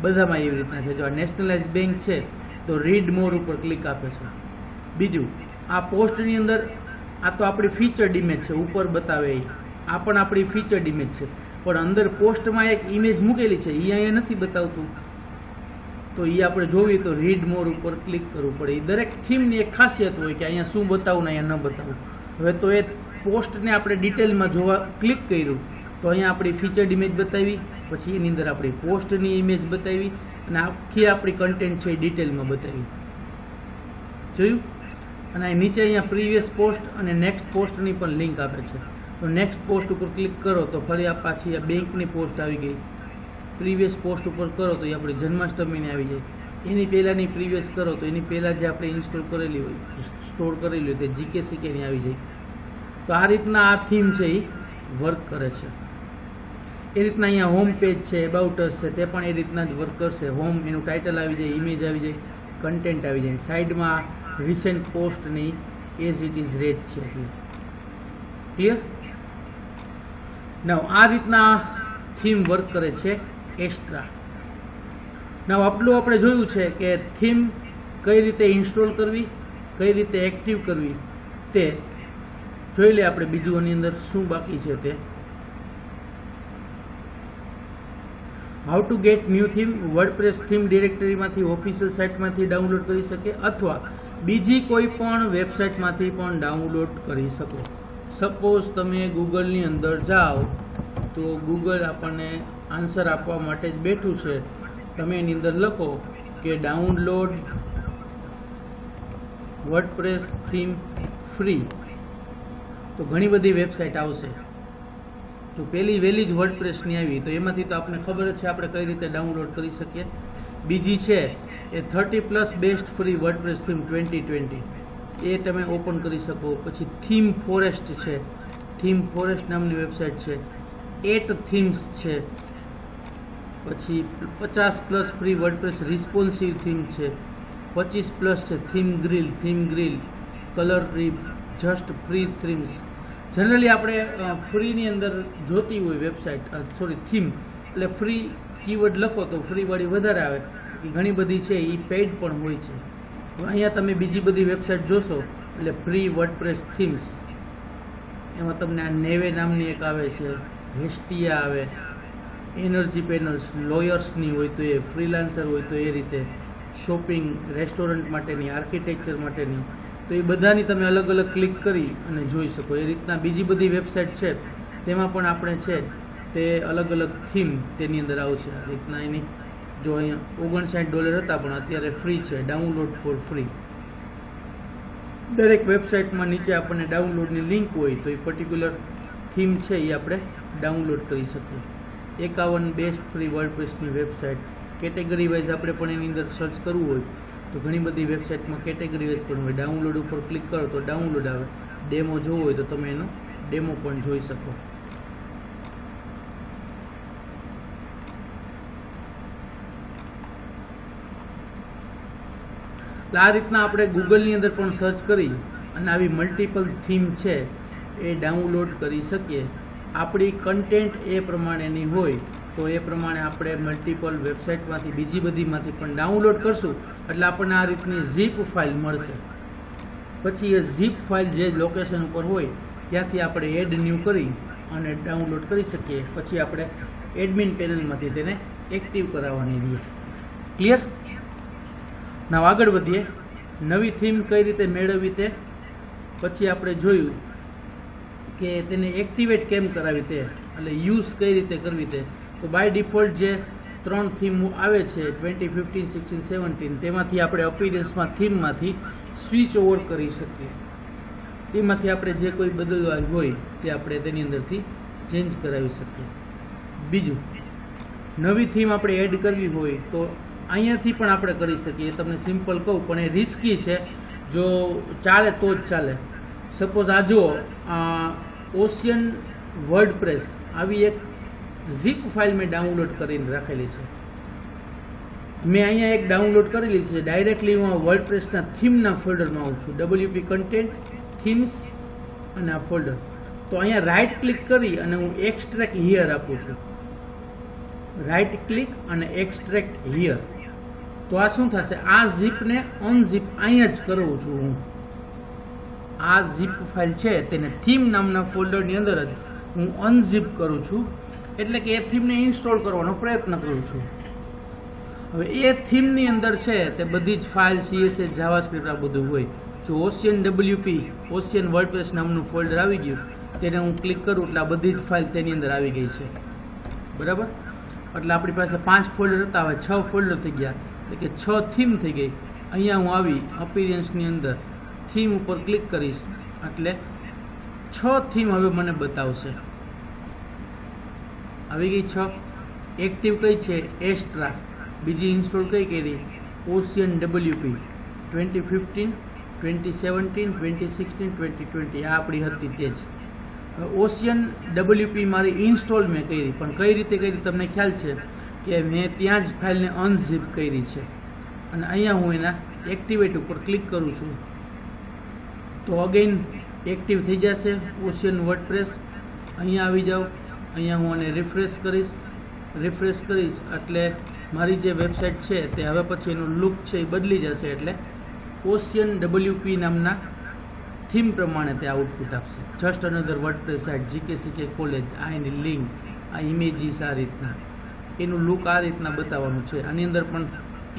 બધામાં એવી રીતના છે. જો આ નેશનલાઇઝ બેંક છે તો રીડ મોર ઉપર ક્લિક આપે છે. બીજું, આ પોસ્ટની અંદર આ તો આપણી ફીચર્ડ ઇમેજ છે, ઉપર બતાવે એ, આ પણ આપણી ફીચર્ડ ઇમેજ છે, પણ અંદર પોસ્ટમાં એક ઇમેજ મૂકેલી છે એ અહીંયા નથી બતાવતું. તો એ આપણે જોઈએ તો રીડ મોર ઉપર ક્લિક કરવું પડે. એ દરેક થીમની એક ખાસિયત હોય કે અહીંયા શું બતાવું ને અહીંયા ન બતાવું. હવે તો એ પોસ્ટને આપણે ડિટેલમાં જોવા ક્લિક કર્યું તો અહીંયા આપણી ફીચર્ડ ઇમેજ બતાવી, પછી એની અંદર આપણી પોસ્ટની ઇમેજ બતાવી અને આખી આપણી કન્ટેન્ટ છે એ ડિટેલમાં બતાવી. જોયું? અને નીચે અહીંયા પ્રીવિયસ પોસ્ટ અને નેક્સ્ટ પોસ્ટની પણ લિંક આપે છે. તો નેક્સ્ટ પોસ્ટ ઉપર ક્લિક કરો તો ફરી આ પાછી આ બેંકની પોસ્ટ આવી ગઈ. પ્રીવિયસ પોસ્ટ ઉપર કરો તો એ આપણી જન્માષ્ટમીની આવી જાય. એની પહેલાંની પ્રીવિયસ કરો તો એની પહેલાં જે આપણે ઇન્સ્ટોલ કરેલી હોય, સ્ટોર કરેલી હોય તે GK આવી જાય. તો આ રીતના આ થીમ છે એ વર્ક કરે છે. એ રીતના અહીંયા હોમ પેજ છે, એબાઉટ અસ છે, તે પણ એ રીતના જ વર્ક કરશે. હોમ, એનું ટાઇટલ આવી જાય, ઇમેજ આવી જાય, કન્ટેન્ટ આવી જાય. સાઈડમાં રિસેન્ટ પોસ્ટની એઝ ઇટ ઇઝ રેટ છે. ક્લિયર? નવ આ રીતના થીમ વર્ક કરે છે એસ્ટ્રા. નવ આટલું આપણે જોયું છે કે થીમ કઈ રીતે ઇન્સ્ટોલ કરવી, કઈ રીતે એક્ટિવ કરવી તે જોઈ લે. આપણે બીજું આની અંદર શું બાકી છે તે. How to get new theme, WordPress theme ડિરેક્ટરીમાંથી ઓફિશિયલ સાઇટમાંથી ડાઉનલોડ કરી શકે અથવા બીજી કોઈ પણ વેબસાઇટમાંથી પણ ડાઉનલોડ કરી શકો. સપોઝ તમે ગૂગલની અંદર જાઓ તો ગૂગલ આપણને આન્સર આપવા માટે જ બેઠું છે. તમે એની અંદર લખો કે ડાઉનલોડ વર્ડપ્રેસ થીમ ફ્રી, તો ઘણી બધી વેબસાઇટ આવશે. તો પહેલી વહેલી જ વર્ડપ્રેસની આવી, તો એમાંથી તો આપણને ખબર જ છે આપણે કઈ રીતે ડાઉનલોડ કરી શકીએ. બીજી છે એ 30+ બેસ્ટ ફ્રી વર્ડપ્રેસ થીમ 2020, એ તમે ઓપન કરી શકો. પછી થીમ ફોરેસ્ટ છે, થીમ ફોરેસ્ટ નામની વેબસાઇટ છે. 8 થીમ્સ છે. પછી 50+ ફ્રી વર્ડપ્રેસ રિસ્પોન્સિવ થીમ છે. 25+ છે theme grill, colour trip, just free themes. Generally આપણે ફ્રીની અંદર જોતી હોય વેબસાઇટ, થીમ, એટલે ફ્રી કીવર્ડ લખો તો ફ્રી વાળી વધારે આવે. ઘણી બધી છે એ પેઇડ પણ હોય છે. અહીંયા તમે બીજી બધી વેબસાઇટ જોશો એટલે ફ્રી વર્ડપ્રેસ થીમ્સ, એમાં તમને આ નેવે નામની એક આવે છે, હેસ્ટિયા આવે, એનર્જી પેનલ્સ, લોયર્સની હોય તો એ, ફ્રીલાન્સર હોય તો એ રીતે, શોપિંગ, રેસ્ટોરન્ટ માટેની, આર્કિટેક્ચર માટેની, તો એ બધાની તમે અલગ અલગ ક્લિક કરી અને જોઈ શકો. એ રીતના બીજી બધી વેબસાઇટ છે તેમાં પણ આપણે છે તે અલગ અલગ થીમ તેની અંદર આવશે. આ રીતના એની જો અહીંયા $59 હતા પણ અત્યારે ફ્રી છે, ડાઉનલોડ ફોર ફ્રી. દરેક વેબસાઇટમાં નીચે આપણને ડાઉનલોડની લિંક હોય તો એ પર્ટિક્યુલર થીમ છે એ આપણે ડાઉનલોડ કરી શકીએ. 51 બેસ્ટ ફ્રી વર્ડપ્રેસની વેબસાઇટ. કેટેગરી વાઇઝ આપણે પણ એની અંદર સર્ચ કરવું હોય તો ઘણી બધી વેબસાઇટમાં કેટેગરી વાઇઝ પણ હોય. ડાઉનલોડ ઉપર ક્લિક કરો તો ડાઉનલોડ આવે. ડેમો જોવો હોય તો તમે એનો ડેમો પણ જોઈ શકો. આ રીતના આપણે ગૂગલની અંદર પણ સર્ચ કરી અને આવી મલ્ટિપલ થીમ છે એ ડાઉનલોડ કરી શકીએ. આપણી કન્ટેન્ટ એ પ્રમાણેની હોય તો એ પ્રમાણે આપણે મલ્ટિપલ વેબસાઇટમાંથી બીજી બધીમાંથી પણ ડાઉનલોડ કરશું એટલે આપણને આ રીતની ઝીપ ફાઇલ મળશે. પછી એ ઝીપ ફાઇલ જે લોકેશન ઉપર હોય ત્યાંથી આપણે એડ ન્યૂ કરી અને ડાઉનલોડ કરી શકીએ. પછી આપણે એડમિન પેનલમાંથી તેને એક્ટિવ કરાવવાની રહીએ. ક્લિયર? ના આગળ વધીએ. નવી થીમ કઈ રીતે મેળવવી તે પછી આપણે જોયું કે તેને એક્ટિવેટ કેમ કરાવી તે, એટલે યુઝ કઈ રીતે કરવી તે. તો બાય ડિફોલ્ટ જે 3 થીમ આવે છે 2015, 16, 17 તેમાંથી આપણે અપીરન્સમાં થીમમાંથી સ્વિચ ઓવર કરી શકીએ. એમાંથી આપણે જે કોઈ બદલવા હોય તે આપણે તેની અંદરથી ચેન્જ કરાવી શકીએ. બીજું, નવી થીમ આપણે એડ કરવી હોય તો અહીંયાથી પણ આપણે કરી શકીએ. તમને સિમ્પલ કહું પણ એ રિસ્કી છે. જો ચાલે તો જ ચાલે. સપોઝ આ જુઓ, ઓશિયન વર્ડપ્રેસ આવી એક ઝીપ ફાઇલ મેં ડાઉનલોડ કરીને રાખેલી છે. મેં અહીંયા એક ડાઉનલોડ કરેલી છે. ડાયરેક્ટલી હું વર્ડપ્રેસના થીમના ફોલ્ડરમાં આવું છું. WP કન્ટેન્ટ, થીમ્સ અને આ ફોલ્ડર. તો અહીંયા રાઇટ ક્લિક કરી અને હું એક્સટ્રેક્ટ હિયર આપું છું. રાઇટ ક્લિક અને એક્સટ્રેક્ટ હિયર. તો આ શું થશે, આ ઝીપને અનઝીપ અહીંયા જ કરું છું હું. આ ઝીપ ફાઇલ છે તેને થીમ નામના ફોલ્ડરની અંદર જ હું અનઝીપ કરું છું. એટલે કે એ થીમને ઇન્સ્ટોલ કરવાનો પ્રયત્ન કરું છું. હવે એ થીમની અંદર છે તે બધી જ ફાઇલ, CSS, જાવાસ્ક્રિપ્ટ આ બધું હોય. જો ઓશિયન WP, ઓશિયન વર્ડપ્રેસ નામનું ફોલ્ડર આવી ગયું તેને હું ક્લિક કરું એટલે આ બધી જ ફાઇલ તેની અંદર આવી ગઈ છે. બરાબર? એટલે આપણી પાસે 5 ફોલ્ડર હતા, હવે 6 ફોલ્ડર થઈ ગયા, એટલે કે 6 થીમ થઈ ગઈ. અહીંયા હું આવી અપીરન્સની અંદર થીમ ઉપર ક્લિક કરીશ એટલે 6 થીમ હવે મને બતાવશે. આવી ગઈ 6. એક્ટિવ કઈ છે? એસ્ટ્રા. બીજી ઇન્સ્ટોલ કઈ કરી? ઓશિયન WP 2015, 2017, 2016, 2020 આ આપણી હતી તે જ. ઓશિયન WP મારી ઇન્સ્ટોલ મેં કરી, પણ કઈ રીતે કરી તમને ખ્યાલ છે કે મેં ત્યાં જ ફાઇલને અનઝીપ કરી છે. અને અહીંયા હું એના એક્ટિવેટ ઉપર ક્લિક કરું છું તો અગેન એક્ટિવ થઈ જશે ઓશિયન વર્ડપ્રેસ. અહીંયા આવી જાઓ, અહીંયા હું આને રિફ્રેશ કરીશ એટલે મારી જે વેબસાઇટ છે તે હવે પછી એનું લુક છે એ બદલી જશે. એટલે ઓશિયન WP નામના થીમ પ્રમાણે તે આઉટપુટ આપશે. Just another WordPress site, GKCK college, આ એની લિંક, આ ઇમેજીસ, આ રીતના. એનું લુક આ રીતના બતાવવાનું છે. આની અંદર પણ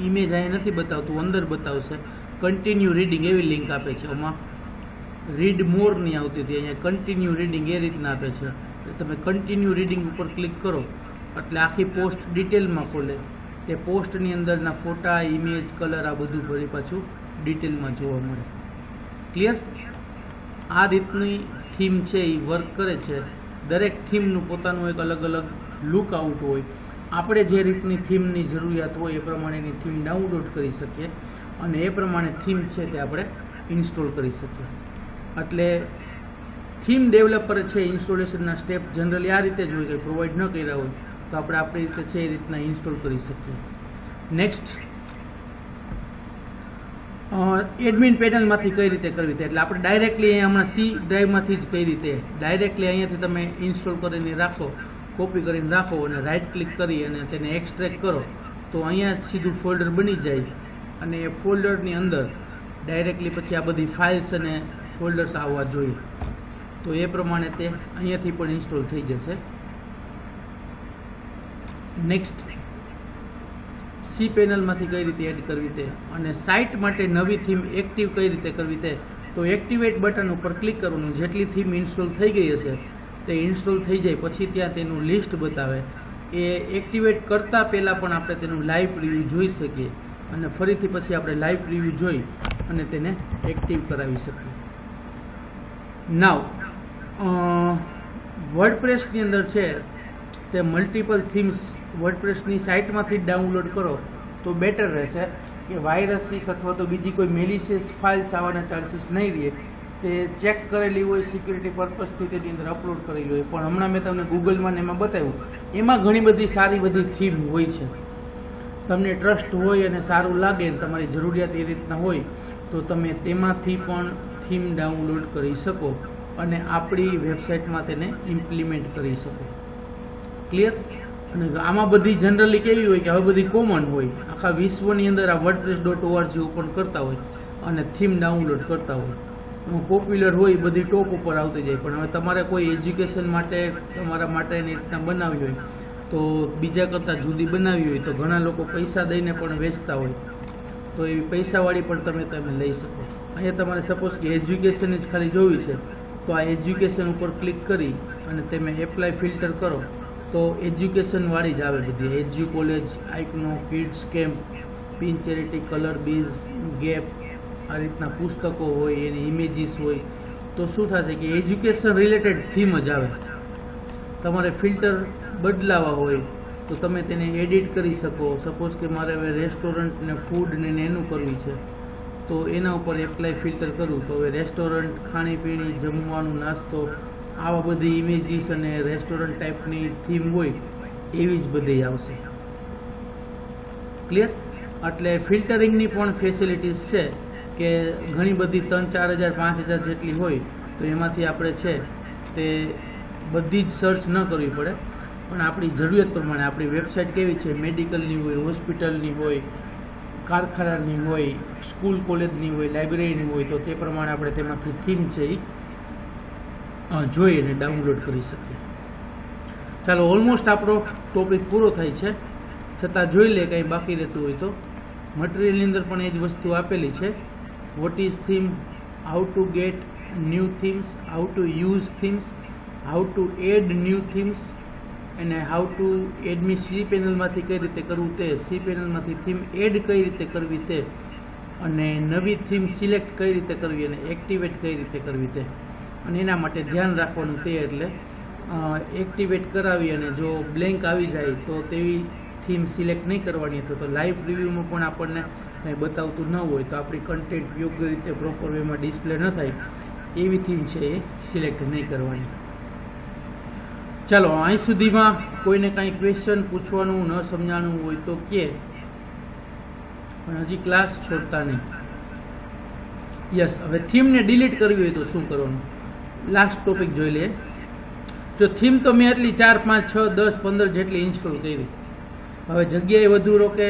ઇમેજ અહીં નથી બતાવતું, અંદર બતાવશે. કન્ટિન્યુ રીડિંગ એવી લિંક આપે છે. આમાં રીડ મોર નહીં આવતી હતી, અહીંયા કન્ટિન્યુ રીડિંગ એ રીતના આપે છે. તમે કન્ટિન્યુ રીડિંગ ઉપર ક્લિક કરો એટલે આખી પોસ્ટ ડિટેલમાં ખોલે. તે પોસ્ટની અંદરના ફોટા, ઇમેજ, કલર આ બધું ફરી પાછું ડિટેલમાં જોવા મળે. ક્લિયર? આ રીતની થીમ છે એ વર્ક કરે છે. દરેક થીમનું પોતાનું એક અલગ અલગ લુક આઉટ હોય. આપણે જે રીતની થીમની જરૂરિયાત હોય એ પ્રમાણેની થીમ ડાઉનલોડ કરી શકીએ અને એ પ્રમાણે થીમ છે તે આપણે ઇન્સ્ટોલ કરી શકીએ. એટલે થીમ ડેવલપર છે ઇન્સ્ટોલેશનના સ્ટેપ જનરલી આ રીતે જ હોય કે પ્રોવાઈડ ન કર્યા હોય તો આપણે આપણી રીતે છે એ રીતના ઇન્સ્ટોલ કરી શકીએ. નેક્સ્ટ, એડમિન પેનલમાંથી કઈ રીતે કરવી તે. એટલે આપણે ડાયરેક્ટલી અહીંયા હમણાં સી ડ્રાઈવમાંથી જ કઈ રીતે ડાયરેક્ટલી અહીંયાથી તમે ઇન્સ્ટોલ કરીને રાખો, કોપી કરીને રાખો અને રાઇટ ક્લિક કરી અને તેને એક્સટ્રેક્ટ કરો તો અહીંયા સીધું ફોલ્ડર બની જાય અને એ ફોલ્ડરની અંદર ડાયરેક્ટલી પછી આ બધી ફાઇલ્સ અને ફોલ્ડર્સ આવવા જોઈએ. તો એ પ્રમાણે તે અહીંયાથી પણ ઇન્સ્ટોલ થઈ જશે. નેક્સ્ટ, સી પેનલમાંથી કઈ રીતે એડ કરવી તે અને સાઇટ માટે નવી થીમ એક્ટિવ કઈ રીતે કરવી તે. તો એક્ટિવેટ બટન ઉપર ક્લિક કરવાનું. જેટલી થીમ ઇન્સ્ટોલ થઈ ગઈ હશે તે ઇન્સ્ટોલ થઈ જાય પછી ત્યાં તેનું લિસ્ટ બતાવે. એ એક્ટિવેટ કરતાં પહેલાં પણ આપણે તેનું લાઈવ પ્રિવ્યૂ જોઈ શકીએ અને ફરીથી પછી આપણે લાઈવ પ્રિવ્યૂ જોઈ અને તેને એક્ટિવ કરાવી શકીએ. નાવ વર્ડપ્રેસની અંદર છે તે મલ્ટિપલ થીમ્સ વર્ડપ્રેસની સાઇટમાંથી ડાઉનલોડ કરો તો બેટર રહેશે કે વાયરસીસ અથવા તો બીજી કોઈ મેલિશિયસ ફાઇલ્સ આવવાના ચાન્સીસ નહીં રહે. તે ચેક કરેલી હોય સિક્યુરિટી પર્પઝથી તેની અંદર અપલોડ કરેલી હોય. પણ હમણાં મેં તમને ગૂગલમાં ને એમાં બતાવ્યું, એમાં ઘણી બધી સારી બધી થીમ હોય છે. તમને ટ્રસ્ટ હોય અને સારું લાગે અને તમારી જરૂરિયાત એ રીતના હોય તો તમે તેમાંથી પણ થીમ ડાઉનલોડ કરી શકો અને આપણી વેબસાઇટમાં તેને ઇમ્પ્લિમેન્ટ કરી શકો. ક્લિયર? અને આમાં બધી જનરલી કેવી હોય કે હવે બધી કોમન હોય. આખા વિશ્વની અંદર આ wordpress.org ઓપન કરતા હોય અને થીમ ડાઉનલોડ કરતા હોય. પોપ્યુલર હોય બધી ટોપ ઉપર આવતી જાય. પણ હવે તમારે કોઈ એજ્યુકેશન માટે તમારા માટે એની રીતના બનાવી હોય તો બીજા કરતાં જુદી બનાવી હોય તો ઘણા લોકો પૈસા દઈને પણ વેચતા હોય. તો એવી પૈસાવાળી પણ તમે લઈ શકો. અહીંયા તમારે સપોઝ કે એજ્યુકેશન જ ખાલી જોવી છે તો આ એજ્યુકેશન ઉપર ક્લિક કરી અને તમે એપ્લાય ફિલ્ટર કરો તો એજ્યુકેશનવાળી જ આવે બધી. એજ્યુ કોલેજ, આઇકનો, kids camp, pin charity, colour bees, gap, આ રીતના પુસ્તકો હોય, એની ઇમેજીસ હોય. તો શું થશે કે એજ્યુકેશન રિલેટેડ થીમ જ આવે. તમારે ફિલ્ટર બદલાવા હોય તો તમે તેને એડિટ કરી શકો. સપોઝ કે મારે હવે રેસ્ટોરન્ટ ને ફૂડ ને એનું કરવી છે તો એના ઉપર એપ્લાય ફિલ્ટર કરું તો હવે રેસ્ટોરન્ટ, ખાણીપીણી, જમવાનું, નાસ્તો, આવા બધી ઇમેજીસ અને રેસ્ટોરન્ટ ટાઈપની થીમ હોય એવી જ બધી આવશે. ક્લિયર? એટલે ફિલ્ટરિંગની પણ ફેસિલિટીઝ છે કે ઘણી બધી 3-4 હજાર 5 હજાર જેટલી હોય તો એમાંથી આપણે છે તે બધી જ સર્ચ ન કરવી પડે પણ આપણી જરૂરિયાત પ્રમાણે આપણી વેબસાઇટ કેવી છે, મેડિકલની હોય, હોસ્પિટલની હોય, કારખાનાની હોય, સ્કૂલ કોલેજની હોય, લાઇબ્રેરીની હોય તો તે પ્રમાણે આપણે તેમાંથી થીમ છે એ જોઈ અને ડાઉનલોડ કરી શકીએ. ચાલો, ઓલમોસ્ટ આપણો ટોપિક પૂરો થાય છે. છતાં જોઈ લે કંઈ બાકી રહેતું હોય તો. મટીરિયલની અંદર પણ એ જ વસ્તુ આપેલી છે. What is theme, how to get new themes, how to use themes, how to add new themes અને હાઉ ટુ એડમી સી પેનલમાંથી કઈ રીતે કરવું તે, સી પેનલમાંથી થીમ એડ કઈ રીતે કરવી તે અને નવી થીમ સિલેક્ટ કઈ રીતે કરવી અને એક્ટિવેટ કઈ રીતે કરવી તે. અને એના માટે ધ્યાન રાખવાનું તે એટલે એક્ટિવેટ કરાવી અને જો બ્લેન્ક આવી જાય તો તેવી થીમ સિલેક્ટ નહીં કરવાની. અથવા તો લાઈવ રિવ્યૂમાં પણ આપણને કંઈ બતાવતું ન હોય તો આપણી કન્ટેન્ટ યોગ્ય રીતે પ્રોપર વેમાં ડિસ્પ્લે ન થાય એવી થીમ છે એ સિલેક્ટ નહીં કરવાની. ચાલો, અહીં સુધીમાં કોઈને કાંઈ ક્વેશ્ચન પૂછવાનું ન સમજાણું હોય તો કે, પણ હજી ક્લાસ છોડતા નહીં. યસ, હવે થીમને ડિલીટ કરવી હોય તો શું કરવાનું? લાસ્ટ ટોપિક જોઈ લઈએ. જો થીમ તો મેં એટલી 4, 5, 6, 10, 15 જેટલી ઇન્સ્ટોલ કરી. હવે જગ્યાએ વધુ રોકે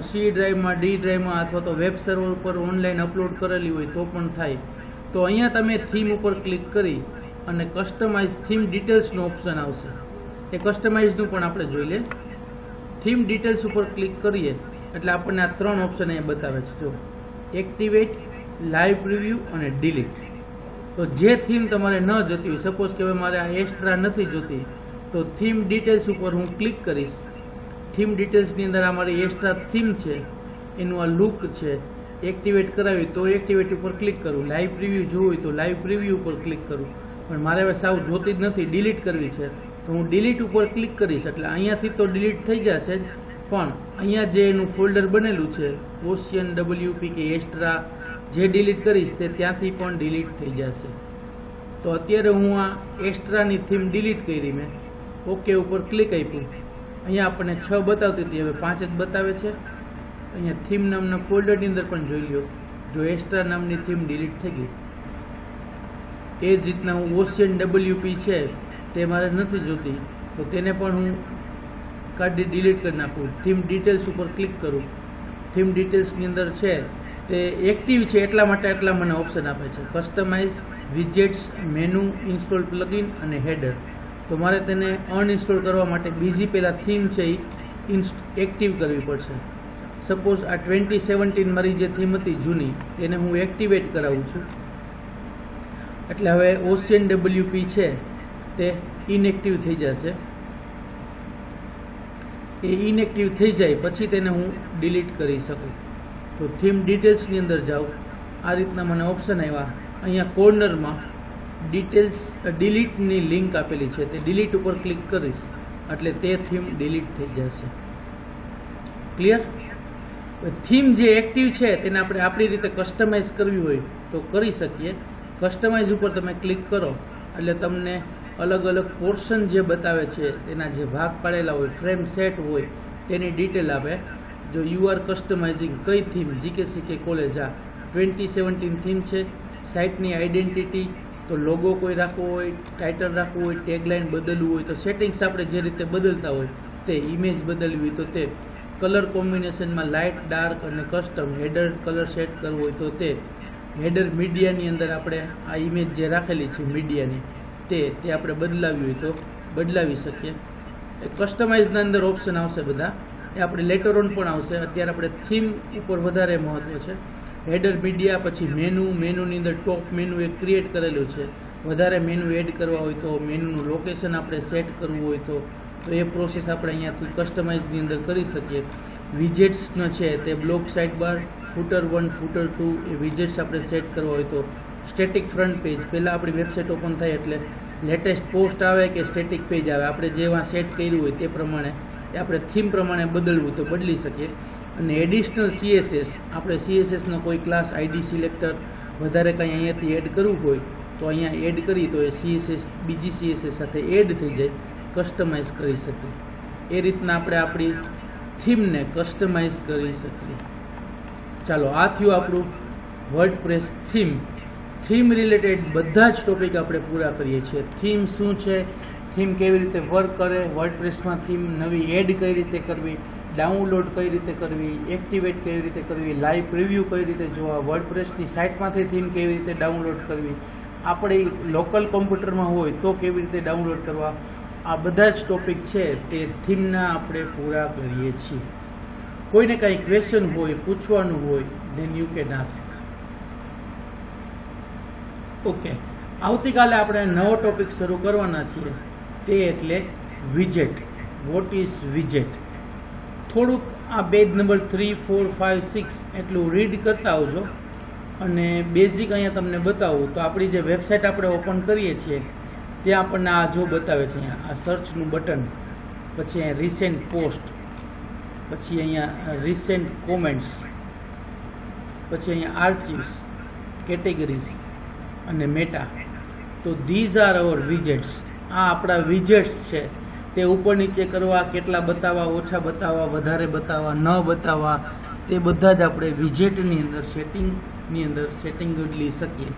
સી ડ્રાઈવમાં, ડી ડ્રાઈવમાં અથવા તો વેબ સર્વર ઉપર ઓનલાઈન અપલોડ કરેલી હોય તો પણ થાય. તો અહીંયા તમે થીમ ઉપર ક્લિક કરી અને કસ્ટમાઇઝ થીમ ડિટેલ્સનો ઓપ્શન આવશે. એ કસ્ટમાઇઝનું પણ આપણે જોઈ લે. થીમ ડિટેલ્સ ઉપર ક્લિક કરીએ એટલે આપણને આ 3 ઓપ્શન અહીંયા બતાવે છે. જો એક્ટિવેટ, લાઈવ પ્રિવ્યુ અને ડિલીટ. તો જે થીમ તમારે ન જોતી હોય, સપોઝ કે હવે મારે આ એક્સ્ટ્રા નથી જોતી, તો થીમ ડિટેલ્સ ઉપર હું ક્લિક કરીશ. થીમ ડિટેલ્સની અંદર આ મારી એક્સ્ટ્રા થીમ છે, એનું આ લુક છે, એક્ટિવેટ કરાવી તો એક્ટિવેટ ઉપર ક્લિક કરું. લાઈવ પ્રિવ્યુ જોવું હોય તો લાઈવ પ્રિવ્યુ ઉપર ક્લિક કરું. પણ મારે હવે સાવ જોતી જ નથી, ડિલીટ કરવી છે, તો હું ડિલીટ ઉપર ક્લિક કરીશ. એટલે અહીંયાથી તો ડિલીટ થઈ જશે જ, પણ અહીંયા જે એનું ફોલ્ડર બનેલું છે ઓશિયન WP કે એક્સ્ટ્રા, જે ડિલીટ કરીશ તે ત્યાંથી પણ ડિલીટ થઈ જશે. તો અત્યારે હું આ એક્સ્ટ્રાની થીમ ડિલીટ કરી, મેં ઓકે ઉપર ક્લિક આપ્યું. અહીંયા આપણને 6 બતાવતી હતી, હવે 5 જ બતાવે છે. અહીંયા થીમ નામના ફોલ્ડરની અંદર પણ જોઈ લ્યો, જો એક્સ્ટ્રા નામની થીમ ડિલીટ થઈ ગઈ. એ જ રીતના હું ઓશિયન WP છે તે મારે નથી જોતી, તો તેને પણ હું કાઢી ડિલીટ કરી નાખું. થીમ ડિટેલ્સ ઉપર ક્લિક કરું. થીમ ડિટેલ્સની અંદર છે તે એક્ટિવ છે એટલા માટે આટલા મને ઓપ્શન આપે છે, customise, widgets, menu, install plugin અને હેડર. તો મારે તેને અનઇન્સ્ટોલ કરવા માટે બીજી પહેલાં થીમ છે એ એક્ટિવ કરવી પડશે. સપોઝ આ 2017 મારી જે થીમ હતી જૂની, તેને હું એક્ટિવેટ કરાવું છું. એટલે હવે ઓશિયન WP છે તે ઇનએક્ટિવ થઈ જશે. એ ઇનએક્ટિવ થઈ જાય પછી તેને હું ડિલીટ કરી શકું. તો થીમ ડિટેલ્સની અંદર જાઉં, આ રીતના મને ઓપ્શન આવ્યા. અહીંયા કોર્નરમાં ડિટેલ્સ ડિલીટની લિંક આપેલી છે, તે ડિલીટ ઉપર ક્લિક કરીશ એટલે તે થીમ ડિલીટ થઈ જશે. ક્લિયર? થીમ જે એક્ટિવ છે તેને આપણે આપણી રીતે કસ્ટમાઇઝ કરવી હોય તો કરી શકીએ. કસ્ટમાઇઝ ઉપર તમે ક્લિક કરો એટલે તમને અલગ અલગ પોર્શન જે બતાવે છે, તેના જે ભાગ પાડેલા હોય, ફ્રેમ સેટ હોય, તેની ડિટેલ આપે. જો યુ આર કસ્ટમાઇઝિંગ કઈ થીમ, GKCK કોલેજ, આ 2017 થીમ છે. સાઇટની આઈડેન્ટિટી, તો લોગો કોઈ રાખવો હોય, ટાઇટલ રાખવું હોય, ટેગલાઇન બદલવું હોય તો સેટિંગ્સ આપણે જે રીતે બદલતા હોય તે, ઇમેજ બદલવી હોય તો તે, કલર કોમ્બિનેશનમાં લાઇટ, ડાર્ક અને કસ્ટમ, હેડર કલર સેટ કરવો હોય તો તે, હેડર મીડિયાની અંદર આપણે આ ઇમેજ જે રાખેલી છે મીડિયાની તે આપણે બદલાવી હોય તો બદલાવી શકીએ. કસ્ટમાઇઝના અંદર ઓપ્શન આવશે બધા, એ આપણે લેટર ઓન પણ આવશે. અત્યારે આપણે થીમ ઉપર વધારે મહત્વ છે. હેડર મીડિયા, પછી મેનુની અંદર ટોપ મેનુ એક ક્રિએટ કરેલું છે. વધારે મેનુ એડ કરવા હોય તો, મેનુનું લોકેશન આપણે સેટ કરવું હોય તો એ પ્રોસેસ આપણે અહીંયાથી કસ્ટમાઇઝની અંદર કરી શકીએ. વિજેટ્સનો છે તે બ્લોક સાઇડ બાર, ફૂટર 1, ફૂટર 2 એ વિજેટ્સ આપણે સેટ કરવા હોય તો, સ્ટેટિક ફ્રન્ટ પેજ, પહેલાં આપણી વેબસાઇટ ઓપન થાય એટલે લેટેસ્ટ પોસ્ટ આવે કે સ્ટેટિક પેજ આવે, આપણે જેવા સેટ કર્યું હોય તે પ્રમાણે આપણે થીમ પ્રમાણે બદલવું તો બદલી શકીએ. અને એડિશનલ CSS, આપણે CSSનો કોઈ ક્લાસ ID સિલેક્ટર વધારે કંઈ અહીંયાથી એડ કરવું હોય તો અહીંયા એડ કરી તો એ CSS બીજી CSS સાથે એડ થઈ જાય, કસ્ટમાઇઝ કરી શકીએ. એ રીતના આપણે આપણી થીમને કસ્ટમાઇઝ કરી શકીએ. ચાલો, આ થયું આપણું વર્ડપ્રેસ થીમ. થીમ રિલેટેડ બધા જ ટોપિક આપણે પૂરા કરીએ છીએ. થીમ શું છે, થીમ કેવી રીતે વર્ક કરે, વર્ડપ્રેસમાં થીમ નવી એડ કઈ રીતે કરવી, ડાઉનલોડ કઈ રીતે કરવી, એક્ટિવેટ કેવી રીતે કરવી, લાઈવ પ્રિવ્યૂ કઈ રીતે જોવા, વર્ડપ્રેસની સાઇટમાંથી થીમ કેવી રીતે ડાઉનલોડ કરવી, આપણે લોકલ કોમ્પ્યુટરમાં હોય તો કેવી રીતે ડાઉનલોડ કરવા, આ બધા જ ટોપિક છે તે થીમના આપણે પૂરા કરીએ છીએ. કોઈને કાંઈ ક્વેશ્ચન હોય, પૂછવાનું હોય, then you can ask. Okay, આવતીકાલે આપણે નવો ટોપિક શરૂ કરવાના છીએ, તે એટલે વિજેટ. What is વિજેટ? થોડુંક આ પેજ નંબર 3, 4, 5, 6 એટલું રીડ કરતા આવજો. અને બેઝિક અહીંયા તમને બતાવું તો આપણી જે વેબસાઇટ આપણે ઓપન કરીએ છીએ ત્યાં આપણને આ જો બતાવે છે, અહીંયા આ સર્ચનું બટન, પછી અહીંયા રિસેન્ટ પોસ્ટ, પછી અહીંયા રિસેન્ટ કોમેન્ટ્સ, પછી અહીંયા આર્ચિવ્સ, કેટેગરીઝ અને મેટા. તો ધીઝ આર અવર વિજેટ્સ. આ આપણા વિજેટ્સ છે. તે ઉપર નીચે કરવા, કેટલા બતાવવા, ઓછા બતાવવા, વધારે બતાવવા, ન બતાવવા, તે બધા જ આપણે વિજેટની અંદર સેટિંગની અંદર સેટિંગ બદલી શકીએ.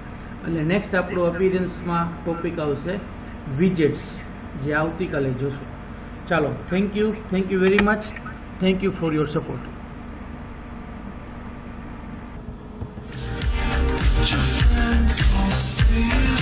અને નેક્સ્ટ આપણો અપીરન્સમાં ટોપિક આવશે વિજેટ્સ, જે આવતીકાલે જોશું. ચાલો, thank you very much. Thank you for your support. Your friends all see